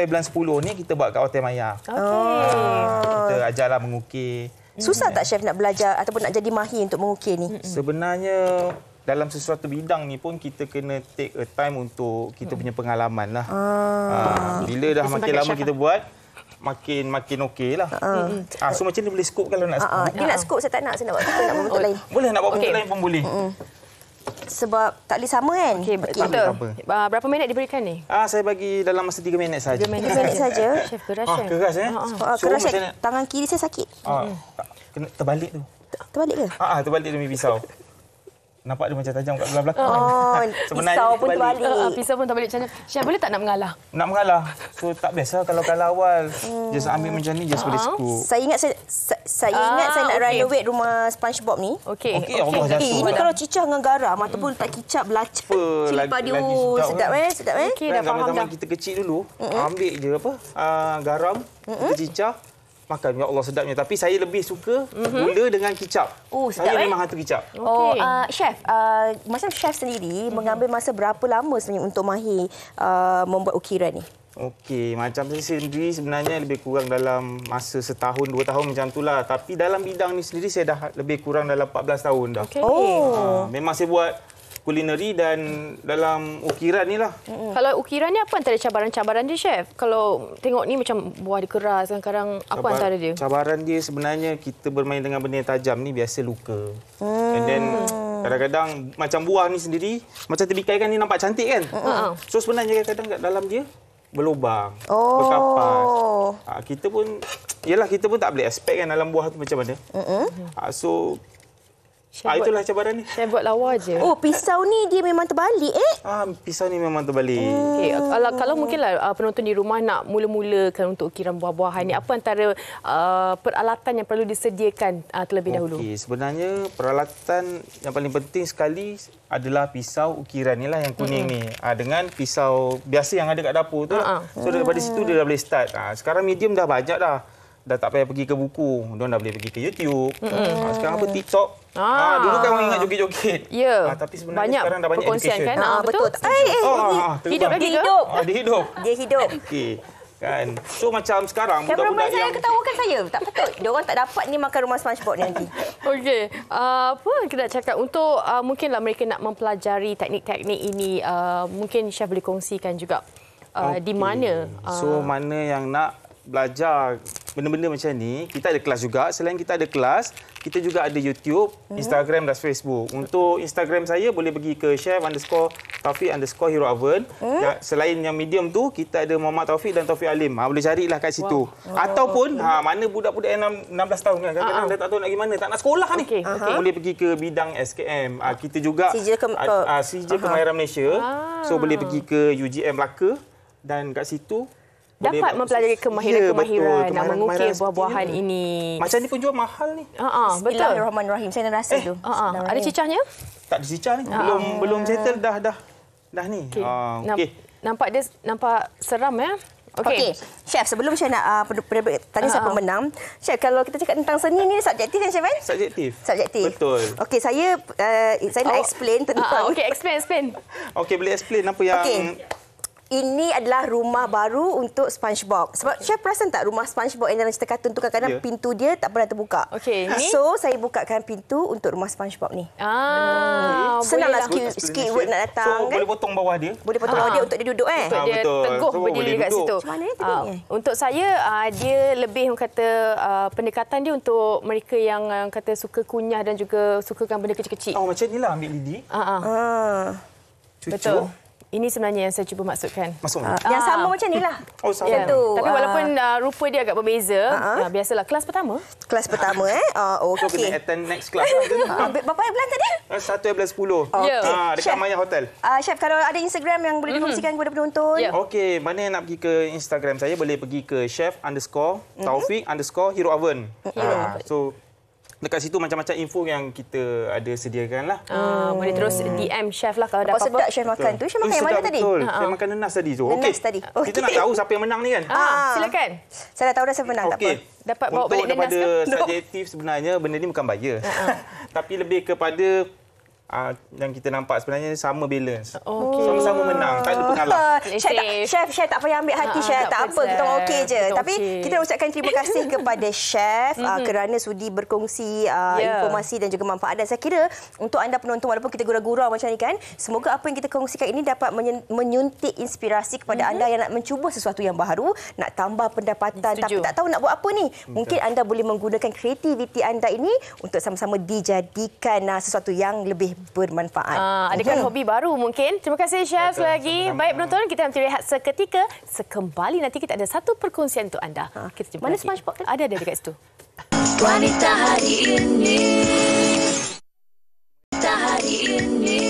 bulan 10 ni kita buat kat Hotel Maya. Kita ajarlah mengukir. Susah tak Chef nak belajar ataupun nak jadi mahir untuk mengukir ni? Sebenarnya dalam sesuatu bidang ni pun kita kena take a time untuk kita punya pengalaman lah. Bila dah makin lama kita buat makin okey lah. So macam ni boleh scoop kalau nak scoop. Dia nak scoop, saya tak nak. Saya nak buat kita nak buat bentuk lain. Boleh nak buat bentuk lain pun boleh. Sebab tak boleh sama kan? Okey, betul. Berapa minit diberikan ni? Saya bagi dalam masa 3 minit saja. 3 minit saja. Chef keras. Keras keras. Tangan kiri saya sakit. Kena terbalik tu. Terbalik ke? Terbalik demi pisau. Nampak dia macam tajam kat belah belakang. Pisau pun terbalik. Pisau pun terbalik macam mana? Chef boleh tak nak mengalah? Nak mengalah. So tak biasa kalau awal. Just ambil macam ni, just boleh scoop. Saya ingat saya nak renovate rumah SpongeBob ni. Okey. Allah jatuh. Ini kalau cicah dengan garam ataupun letak kicap belacan. Cili padi. Sedap. Okey, dah faham dah. Zaman kita kecil dulu, ambil je garam, kita cicah. Makan, ya Allah sedapnya. Tapi saya lebih suka gula dengan kicap. Saya memang hantu kicap. Chef, macam Chef sendiri mengambil masa berapa lama sebenarnya untuk mahir membuat ukiran ni? Okey, macam saya sendiri sebenarnya lebih kurang dalam masa setahun, 2 tahun macam itulah. Tapi dalam bidang ni sendiri saya dah lebih kurang dalam 14 tahun dah. Memang saya buat kulineri dan dalam ukiran ni lah. Kalau ukiran ni apa antara cabaran-cabaran dia, Chef? Kalau tengok ni macam buah dia keras, kadang-kadang apa antara dia? Cabaran dia sebenarnya kita bermain dengan benda yang tajam ni biasa luka. And then kadang-kadang macam buah ni sendiri, macam terbikai kan ni nampak cantik kan? So sebenarnya kadang-kadang kat dalam dia berlubang, berkapas. Kita pun tak boleh expect kan dalam buah tu macam mana. So itulah cabaran ni. Saya buat lawa je. Pisau ni dia memang terbalik pisau ni memang terbalik. Okey, kalau mungkinlah penonton di rumah nak mula-mulakan untuk ukiran buah-buahan ni, apa antara peralatan yang perlu disediakan terlebih dahulu? Okey, sebenarnya peralatan yang paling penting sekali adalah pisau ukiran ni lah yang kuning ni. Dengan pisau biasa yang ada kat dapur tu. So daripada situ dia dah boleh start. Sekarang medium dah banyak dah. Dah tak payah pergi ke buku. Diorang dah boleh pergi ke YouTube. Sekarang apa TikTok. Dulu kan orang ingat joget-joget. Ya. Tapi sebenarnya sekarang dah banyak education. Kan? Betul. Hidup lagi ke? Dia hidup. Okey. Kan. So macam sekarang budak-budak yang ketawakan saya. Tak betul. Diorang tak dapat ni makan rumah SpongeBob ni nanti. Okey. Apa kita nak cakap untuk mungkinlah mereka nak mempelajari teknik-teknik ini, mungkin Chef boleh kongsikan juga di mana. So mana yang nak belajar benda-benda macam ni, kita ada kelas juga. Selain kita ada kelas, kita juga ada YouTube, Instagram dan Facebook. Untuk Instagram saya boleh pergi ke chef_Taufik_Hero Oven. Selain yang medium tu, kita ada Muhammad Taufik dan Taufik Alim. Boleh carilah kat situ. Ataupun mana budak-budak yang 16 tahun kan, kadang-kadang dah tak tahu nak pergi mana, tak nak sekolah ni. Boleh pergi ke bidang SKM. Kita juga CJ Kemahiran Malaysia. So boleh pergi ke UGM Melaka dan kat situ dapat mempelajari kemahiran nak mengukir buah-buahan ini. Macam ni pun juga mahal ni. Betul. Bismillahirrahmanirrahim. Saya nak rasa tu. Ada cicahnya? Tak ada cicah ni. Belum settle dah ni. Okey. Nampak seram ya? Okey. Chef, sebelum Chef nak tanya siapa pemenang, Chef, kalau kita cakap tentang seni ni subjektif kan, Chef? Subjektif. Betul. Okey, saya nak explain tentang... Okey, explain. Okey, boleh explain apa yang... Ini adalah rumah baru untuk SpongeBob. Sebab Chef perasan tak rumah SpongeBob yang dalam cerita kartun tu kadang-kadang pintu dia tak pernah terbuka. Okey. So, saya bukakan pintu untuk rumah SpongeBob ni. bolehlah. Senanglah Squidward nak datang. So, boleh potong bawah dia? Boleh potong bawah dia untuk dia duduk Untuk dia teguh berdiri kat situ. Macam mana tadi? Untuk saya, dia lebih kata pendekatan dia untuk mereka yang kata suka kunyah dan juga sukakan benda kecil-kecil. Oh, macam inilah ambil lidi. Betul. Ini sebenarnya yang saya cuba maksudkan. Yang sama macam ni lah. Oh, sama. Ya. Tapi walaupun rupa dia agak berbeza, biasalah. Kelas pertama. Kelas pertama, So, kena attend next class. Berapa bulan tadi? 1 bulan 10. Dekat Maya Hotel. Chef, kalau ada Instagram yang boleh dikongsikan kepada penonton. Okey, mana yang nak pergi ke Instagram saya, boleh pergi ke chef_Taufik_Hero Oven. So, dekat situ macam-macam info yang kita ada sediakan lah. Boleh terus DM Chef lah kalau ada apa-apa. Sebab Chef makan tu. Chef makan yang mana tadi? Betul. Saya makan nenas tadi tu. Nenas tadi. Kita nak tahu siapa yang menang ni kan? Silakan. Saya dah tahu dah siapa menang. Tak apa. Dapat bawa balik nenas ke? Daripada subjektif sebenarnya benda ni bukan bias. Tapi lebih kepada yang kita nampak sebenarnya sama balance. Sama-sama menang, tak ada pengalah. Chef tak payah ambil hati Chef, tak apa, kita orang okey je. Tapi kita nak ucapkan terima kasih kepada Chef kerana sudi berkongsi informasi dan juga manfaat. Dan saya kira untuk anda penonton, walaupun kita gurau-gurau macam ni kan, semoga apa yang kita kongsikan ini dapat menyuntik inspirasi kepada anda yang nak mencuba sesuatu yang baru, nak tambah pendapatan tapi tak tahu nak buat apa ni. Mungkin anda boleh menggunakan kreativiti anda ini untuk sama-sama dijadikan sesuatu yang lebih bermanfaat. Adakah hobi baru mungkin? Terima kasih Chef lagi. Baik penonton, kita nanti rehat seketika. Sekembali nanti kita ada satu perkongsian untuk anda. Kita jumpa mana lagi. SpongeBob kan? Ada dekat situ. Wanita hari ini. Wanita hari ini.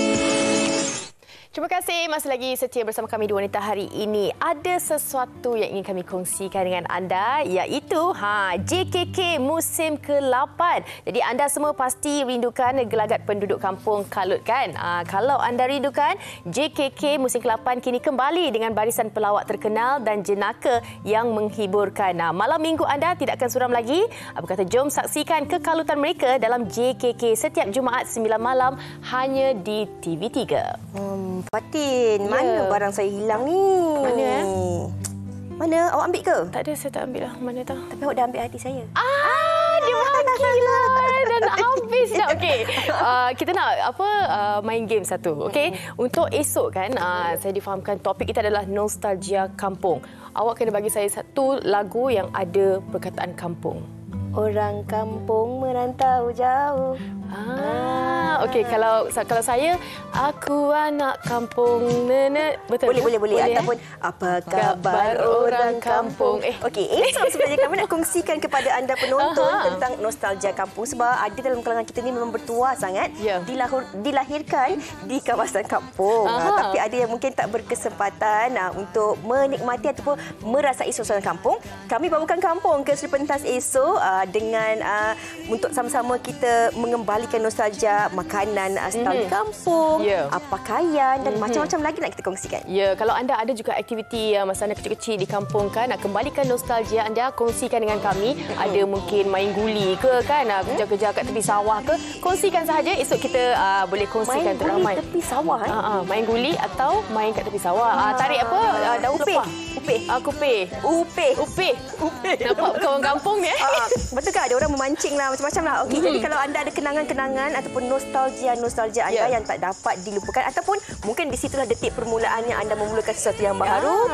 Terima kasih masih lagi setia bersama kami di Wanita Hari ini. Ada sesuatu yang ingin kami kongsikan dengan anda, iaitu JKK musim ke-8. Jadi anda semua pasti rindukan gelagat penduduk kampung Kalut kan? Kalau anda rindukan, JKK musim ke-8 kini kembali dengan barisan pelawak terkenal dan jenaka yang menghiburkan. Malam minggu anda tidak akan suram lagi. Berkata jom saksikan kekalutan mereka dalam JKK setiap Jumaat 9 malam hanya di TV3. Fatin, mana barang saya hilang ni? Mana Mana? Awak ambil ke? Tak ada, saya tak ambil lah. Mana tahu. Tapi awak dah ambil hati saya. Dia makilah dan habis dah. Okey. Kita nak main game satu. Okey. Untuk esok kan, saya difahamkan topik kita adalah nostalgia kampung. Awak kena bagi saya satu lagu yang ada perkataan kampung. Orang kampung merantau jauh. Okey, kalau saya, aku anak kampung nenek. Betul. Boleh. Ataupun apa kabar orang kampung. Okey, esok sebenarnya kami nak kongsikan kepada anda penonton tentang nostalgia kampung, sebab ada dalam kalangan kita ni memang bertuah sangat, dilahirkan di kawasan kampung. Tapi ada yang mungkin tak berkesempatan untuk menikmati ataupun merasai suasana kampung. Kami bawakan kampung ke Seri Pentas esok dengan untuk sama-sama kita mengembalikan nostalgia makanan style kampung, pakaian dan macam-macam lagi nak kita kongsikan. Ya, kalau anda ada juga aktiviti masa anda kecil-kecil di kampung kan, nak kembalikan nostalgia anda, kongsikan dengan kami. Ada mungkin main guli ke kan, kerja-kerja kat tepi sawah ke, kongsikan sahaja. Esok kita boleh kongsikan main guli tepi sawah. Main guli atau main kat tepi sawah. Tarik apa? Daun lepah. Upeh. Nampak kawan kampung ni. Betul ke? Ada orang memancing lah, macam-macam lah. Okey, jadi kalau anda ada kenangan-kenangan ataupun nostalgia anda yang tak dapat dilupakan, ataupun mungkin di situlah detik permulaannya anda memulakan sesuatu yang baru,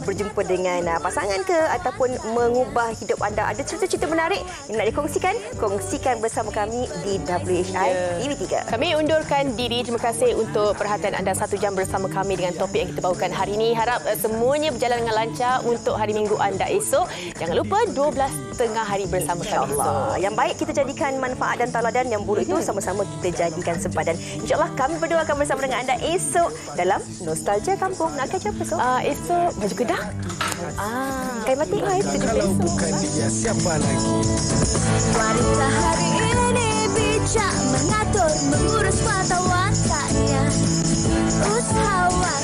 berjumpa dengan pasangan ke, ataupun mengubah hidup anda, ada cerita-cerita menarik yang nak dikongsikan, kongsikan bersama kami di WHI TV3. Kami undurkan diri. Terima kasih untuk perhatian anda 1 jam bersama kami dengan topik yang kita bawakan hari ini. Harap semuanya berjalan dengan lancar untuk hari Minggu anda esok. Jangan lupa 12.30 hari bersama kami. InsyaAllah. Yang baik kita jadikan manfaat dan taladan, yang buruk itu sama-sama kita jadikan sempadan. InsyaAllah kami berdua akan bersama dengan anda esok dalam Nostalgia Kampung. Nak kerja apa esok? Esok baju kedah. Kain batik lah. Kalau bukan dia, siapa lagi? Wanita hari ini bijak mengatur, mengurus mata wataknya. Usahawan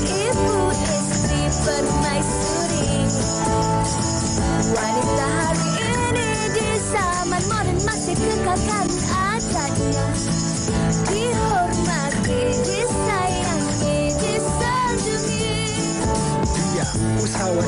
ibu istri permaisuri.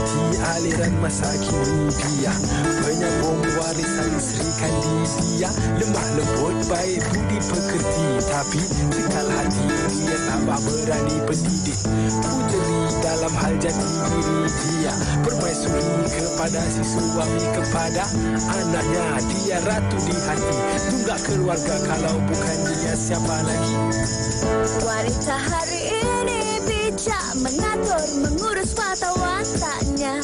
ikuti aliran masa kini dia penyambung warisan Sri Kandidia. Lemah lembut baik budi pekerti, tapi cekal hati dia tambah berani pendidik. Pujeri dalam hal jati diri dia, permaisuri kepada si suami, kepada anaknya. Dia ratu di hati, tunggak keluarga, kalau bukan dia siapa lagi? Wanita hari ini bijak mengatur, mengurus mata wataknya.